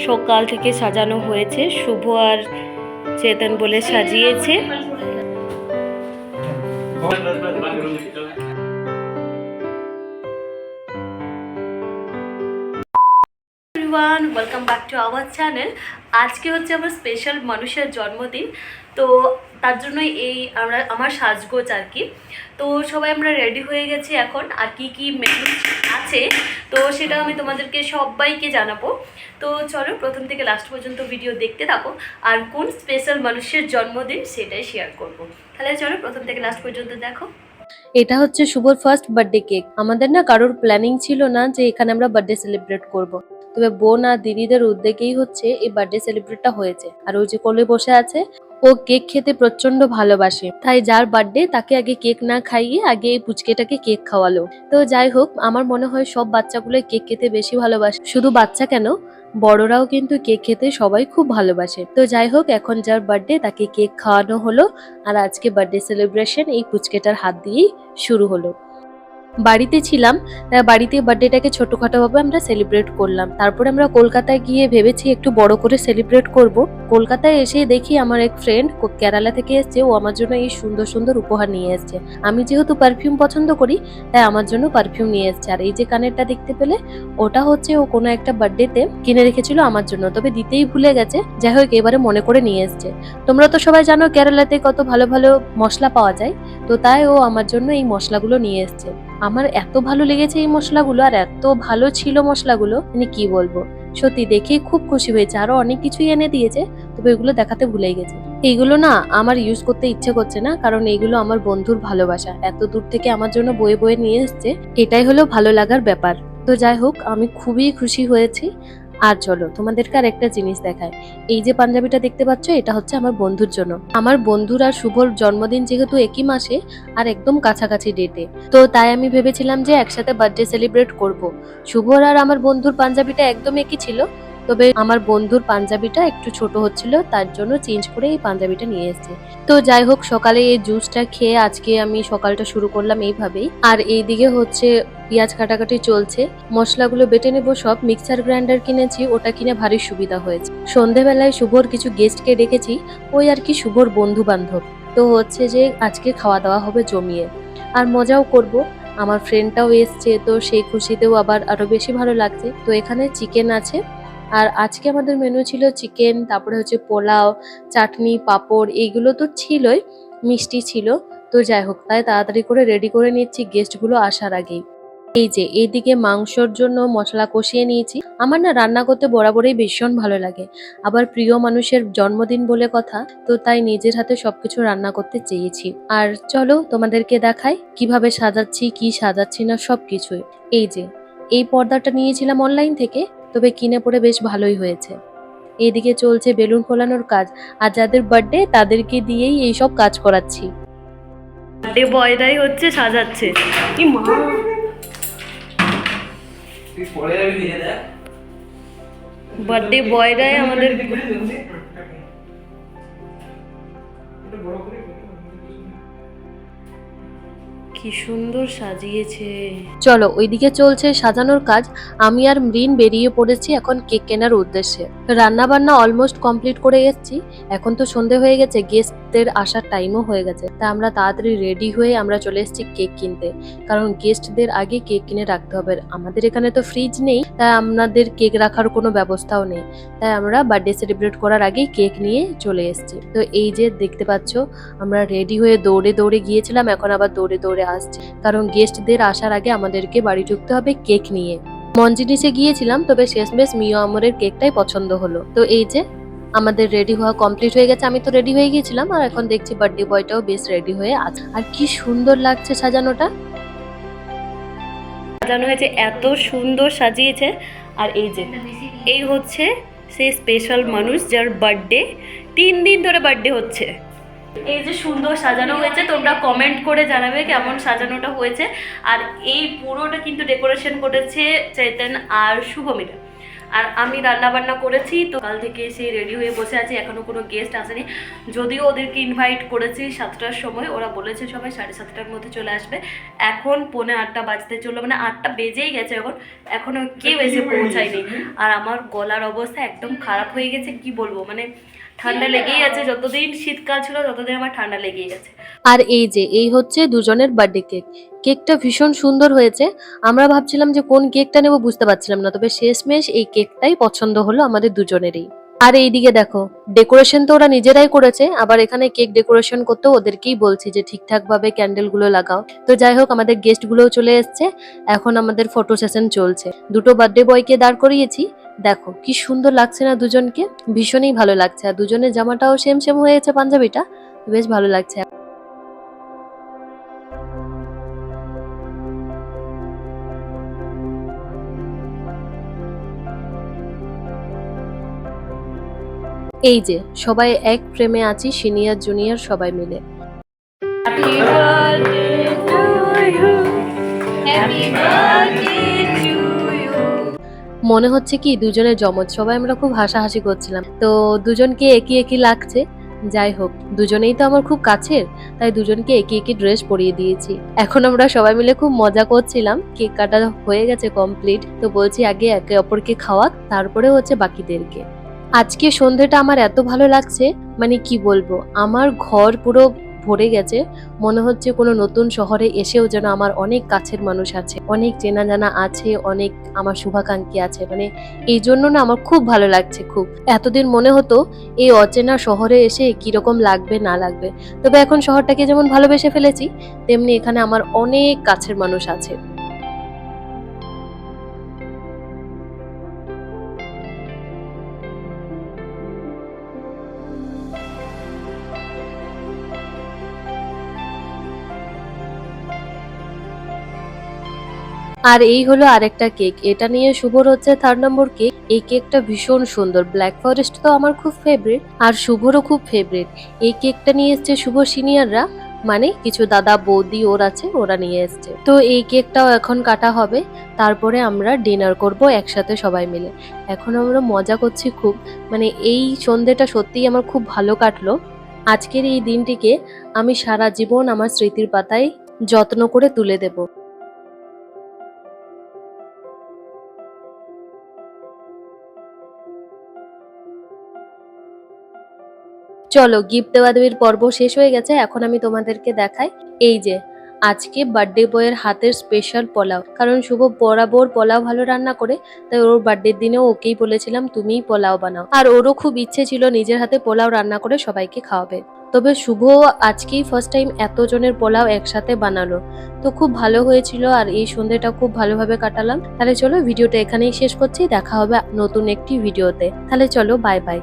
সকাল থেকে সাজানো হয়েছে, শুভ আর চেতন বলে সাজিয়েছে। Everyone, welcome back to our channel. আজকে হচ্ছে আমার স্পেশাল মানুষের জন্মদিন, তো তার জন্যই আমার সাজগোজ আর কি। তো সবাই আমরা রেডি হয়ে গেছি এখন, আর কি কি মেনু আছে তো সেটা আমি তোমাদেরকে সবাইকে জানাবো। তো চলো প্রথম থেকে লাস্ট পর্যন্ত ভিডিও দেখতে থাকো, আর কোন স্পেশাল মানুষের জন্মদিন সেটাই শেয়ার করব। তাহলে চলো প্রথম থেকে লাস্ট পর্যন্ত দেখো। এটা হচ্ছে শুভর ফার্স্ট বার্থডে কেক। আমাদের না কারোর প্ল্যানিং ছিল না যে এখানে আমরা বার্থডে সেলিব্রেট করব, তবে বোন আর দিদিদের উদ্যোগেই হচ্ছে এই বার্থডে সেলিব্রেটটা হয়েছে। আর ওই যে কোলে বসে আছে, ও কেক খেতে প্রচন্ড ভালোবাসে, তাই যার বার্থডে তাকে আগে কেক না খাইয়ে আগে এই পুচকেটাকে কেক খাওয়ালো। তো যাই হোক, আমার মনে হয় সব বাচ্চাগুলো কেক খেতে বেশি ভালোবাসে, শুধু বাচ্চা কেন, বড়রাও কিন্তু কেক খেতে সবাই খুব ভালোবাসে। তো যাই হোক, এখন যার বার্থডে তাকে কেক খাওয়ানো হলো, আর আজকে বার্থডে সেলিব্রেশন এই পুচকেটার হাত দিয়েই শুরু হলো। বাড়িতে ছিলাম, বাড়িতে বার্থডেটাকে ছোটখাটোভাবে আমরা সেলিব্রেট করলাম। তারপরে আমরা কলকাতায় গিয়ে ভেবেছি একটু বড় করে সেলিব্রেট করব। কলকাতায় এসে দেখি আমার এক ফ্রেন্ড কেরালা থেকে এসছে, ও আমার জন্য এই সুন্দর সুন্দর উপহার নিয়ে এসছে। আমি যেহেতু পারফিউম পছন্দ করি, তাই আমার জন্য পারফিউম নিয়ে এসছে। আর এই যে কানেরটা দেখতে পেলে, ওটা হচ্ছে ও কোনো একটা বার্থডেতে কিনে রেখেছিল আমার জন্য, তবে দিতেই ভুলে গেছে। যাই হোক, এবারে মনে করে নিয়ে এসছে। তোমরা তো সবাই জানো কেরালাতে কত ভালো ভালো মশলা পাওয়া যায়, তো তাই ও আমার জন্য এই মশলাগুলো নিয়ে এসছে। আমার এত ভালো লেগেছে এই মশলাগুলো, আর এত ভালো ছিল মশলাগুলো, মানে কি বলবো। সত্যি দেখেই খুব খুশি হয়েছে। আরো অনেক কিছুই এনে দিয়েছে, তবে এগুলো দেখাতে ভুলেই গেছে। এইগুলো না আমার ইউজ করতে ইচ্ছে করছে না, কারণ এইগুলো আমার বন্ধুর ভালোবাসা, এত দূর থেকে আমার জন্য বয়ে বয়ে নিয়ে এসছে, এটাই হলো ভালো লাগার ব্যাপার। তো যাই হোক, আমি খুবই খুশি হয়েছি। আর চলো তোমাদেরকে আর একটা জিনিস দেখায়। এই যে পাঞ্জাবিটা দেখতে পাচ্ছ, এটা হচ্ছে আমার বন্ধুর জন্য। আমার বন্ধুর আর শুভর জন্মদিন যেহেতু একই মাসে আর একদম কাছাকাছি ডেটে, তো তাই আমি ভেবেছিলাম যে একসাথে বার্থডে সেলিব্রেট করব। শুভর আর আমার বন্ধুর পাঞ্জাবিটা একদম একই ছিল, তবে আমার বন্ধুর পাঞ্জাবিটা একটু ছোট হচ্ছিল, তার জন্য চেঞ্জ করে এই পাঞ্জাবিটা নিয়ে এসেছি। তো যাই হোক, সকালে এই জুসটা খেয়ে আজকে আমি সকালটা শুরু করলাম এইভাবেই। আর এইদিকে হচ্ছে পেঁয়াজ কাটাকাটি চলছে, মশলাগুলো বেটে নেবো সব। মিক্সার গ্রাইন্ডার কিনেছি, ওটা কিনে ভারী সুবিধা হয়েছে। সন্ধেবেলায় শুভর কিছু গেস্টকে ডেকেছি, ওই আর কি শুভর বন্ধু বান্ধব। তো হচ্ছে যে আজকে খাওয়া দাওয়া হবে জমিয়ে, আর মজাও করব। আমার ফ্রেন্ডটাও এসছে, তো সেই খুশিতেও আবার আরো বেশি ভালো লাগছে। তো এখানে চিকেন আছে, আর আজকে আমাদের মেনু ছিল চিকেন, তারপরে হচ্ছে পোলাও, চাটনি, পাঁপড়, এইগুলো তো ছিলই, মিষ্টি ছিল। তো যাই হোক, তাই তাড়াতাড়ি করে রেডি করে নিচ্ছি গেস্টগুলো আসার আগেই। এই যে এইদিকে মাংসর জন্য মশলা কষিয়ে নিয়েছি। আমার না রান্না করতে বরাবরই ভীষণ ভালো লাগে, আবার প্রিয় মানুষের জন্মদিন বলে কথা, তো তাই নিজের হাতে সবকিছু রান্না করতে চেয়েছি। আর চলো তোমাদেরকে দেখাই কিভাবে সাজাচ্ছি, কি সাজাচ্ছি না সবকিছুই। এই যে এই পর্দাটা নিয়েছিলাম অনলাইন থেকে, তবে কিনে পড়ে বেশ ভালোই হয়েছে। এইদিকে চলছে বেলুন ফোলানোর কাজ, আর যাদের বার্থডে তাদেরকে দিয়েই এইসব কাজ করাচ্ছি। বার্থডে বয়রাই হচ্ছে সাজাচ্ছে। কি মা, বার্থডে বয়রাই আমাদের কি সুন্দর সাজিয়েছে। চলো ওইদিকে চলছে সাজানোর কাজ, আমি আর মৃণ বেরিয়ে পড়েছি এখন কেক কেনার উদ্দেশ্যে। রান্না বান্না অলমোস্ট কমপ্লিট করে এসেছি, এখন তো সন্ধে হয়ে গেছে, গেস্টদের আসার টাইমও হয়ে গেছে। তা আমরা তাড়াতাড়ি রেডি হয়ে আমরা চলে এসেছি কেক কিনতে, কারণ গেস্টদের আগে কেক কিনে রাখতে হবে। আমাদের এখানে তো ফ্রিজ নেই, তাই আমাদের কেক রাখার কোনো ব্যবস্থাও নেই, তাই আমরা বার্থডে সেলিব্রেট করার আগেই কেক নিয়ে চলে এসেছি। তো এই যে দেখতে পাচ্ছ, আমরা রেডি হয়ে দৌড়ে দৌড়ে গিয়েছিলাম, এখন আবার দৌড়ে দৌড়ে আসছি, কারণ গেস্টদের আসার আগে আমাদেরকে বাড়ি ঢুকতে হবে কেক নিয়ে। মঞ্জিনিসে গিয়েছিলাম, তবে শেষমেশ মিও আমরের কেকটাই পছন্দ হলো। তো এই যে আমাদের রেডি হওয়া কমপ্লিট হয়ে গেছে, আমি তো রেডি হয়ে গিয়েছিলাম, আর এখন দেখছি বার্থডে বয়টাও বেশ রেডি হয়ে আছে। আর কি সুন্দর লাগছে সাজানোটা, সাজানো হয়েছে, এত সুন্দর সাজিয়েছে। আর এই যে এই হচ্ছে সেই স্পেশাল মানুষ যার বার্থডে 3 দিন ধরে বার্থডে হচ্ছে। এই যে সুন্দর সাজানো হয়েছে, তোমরা কমেন্ট করে জানাবে কেমন সাজানোটা হয়েছে। আর এই পুরোটা কিন্তু ডেকোরেশন করেছে চৈতন আর শুভমিতা। আর আমি রান্না বান্না করেছি, তো কাল থেকে এসে রেডি হয়ে বসে আছি, এখনো কোনো গেস্ট আসেনি। যদিও ওদেরকে ইনভাইট করেছি 7টার সময়, ওরা বলেছে সবাই 7:30টার মধ্যে চলে আসবে। এখন 7:45 বাজতে চললো, মানে 8টা বেজেই গেছে, এখনো কেউ এসে পৌঁছায়নি। আর আমার গলার অবস্থা একদম খারাপ হয়ে গেছে, কি বলবো, মানে ঠান্ডা লেগেই আছে, যতদিন শীতকাল ছিল ততদিন আমার ঠান্ডা লেগেই আছে। আর এই হচ্ছে দুজনের বার্থডে কেক। কেকটা ভীষণ সুন্দর হয়েছে। আমরা ভাবছিলাম যে কোন কেকটা নেব বুঝতে পারছিলাম না, তবে শেষমেশ এই কেকটাই পছন্দ হলো আমাদের দুজনেরই। আর এইদিকে দেখো, ডেকোরেশন তো ওরা নিজেরাই করেছে, আবার এখানে কেক ডেকোরেশন করতেও ওদেরকেই বলছি যে ঠিকঠাক ভাবে ক্যান্ডেল গুলো লাগাও। তো যাই হোক, আমাদের গেস্ট গুলোও চলে এসছে, এখন আমাদের ফটো সেশন চলছে। দুটো বার্থডে বয়কে দাঁড় করিয়েছি, দেখো কি সুন্দর লাগছে না দুজনকে, ভীষণই ভালো লাগছে। আর দুজনের জামাটাও সেম সেম হয়েছে, পাঞ্জাবিটা বেশ ভালো লাগছে। এই যে সবাই এক ফ্রেমে আছি, সিনিয়র জুনিয়র সবাই মিলে। Happy birthday to you, happy birthday to you। মনে হচ্ছে কি দুজনের জমজ, সবাই আমরা খুব হাসাহাসি করছিলাম। তো দুজনকে একই একই লাগছে। যাই হোক, দুজনেই তো আমার খুব কাছের, তাই দুজনকে একই একই ড্রেস পরিয়ে দিয়েছি। এখন আমরা সবাই মিলে খুব মজা করছিলাম। কেক কাটা হয়ে গেছে কমপ্লিট, তো বলছি আগে একে অপরকে খাওয়াক, তারপরে হচ্ছে বাকিদেরকে। আজকে সন্ধ্যেটা আমার এত ভালো লাগছে, মানে কি বলবো, আমার ঘর পুরো ভরে গেছে। মনে হচ্ছে কোনো নতুন শহরে এসেও যেন আমার অনেক কাছের মানুষ আছে, অনেক চেনা জানা আছে, অনেক আমার শুভাকাঙ্ক্ষী আছে। মানে এই জন্য না আমার খুব ভালো লাগছে খুব। এতদিন মনে হতো এই অচেনা শহরে এসে কিরকম লাগবে না লাগবে, তবে এখন শহরটাকে যেমন ভালোবেসে ফেলেছি, তেমনি এখানে আমার অনেক কাছের মানুষ আছে। আর এই হলো আরেকটা কেক, এটা নিয়ে শুভর হচ্ছে 3rd নম্বর কেক। এই কেকটা ভীষণ সুন্দর, ব্ল্যাক ফরেস্ট তো আমার খুব ফেভারিট, আর শুভরও খুব ফেভারিট। এই কেকটা নিয়ে এসছে শুভ সিনিয়ররা, মানে কিছু দাদা বৌদি ওর আছে, ওরা নিয়ে এসছে। তো এই কেকটাও এখন কাটা হবে, তারপরে আমরা ডিনার করব একসাথে সবাই মিলে। এখন আমরা মজা করছি খুব, মানে এই সন্ধ্যেটা সত্যিই আমার খুব ভালো কাটলো। আজকের এই দিনটিকে আমি সারা জীবন আমার স্মৃতির পাতায় যত্ন করে তুলে দেব। চলো, গিফট দেওয়া দেওয়ির পর্ব শেষ হয়ে গেছে, এখন আমি তোমাদেরকে দেখাই। এই যে আজকে বার্থডে বয়ের হাতের স্পেশাল পোলাও, কারণ শুভ বরাবর পোলাও ভালো রান্না করে, তাই ওর বার্থডের দিনেও ওকেই বলেছিলাম তুমিই পোলাও বানাও। আর ওরও খুব ইচ্ছে ছিল নিজের হাতে পোলাও রান্না করে সবাইকে খাওয়াবে। তবে শুভ আজকেই ফার্স্ট টাইম এতজনের পোলাও একসাথে বানালো, তো খুব ভালো হয়েছিল। আর এই সন্ধ্যেটা খুব ভালোভাবে কাটালাম। তাহলে চলো, ভিডিওটা এখানেই শেষ করছি, দেখা হবে নতুন একটি ভিডিওতে। তাহলে চলো, বাই বাই।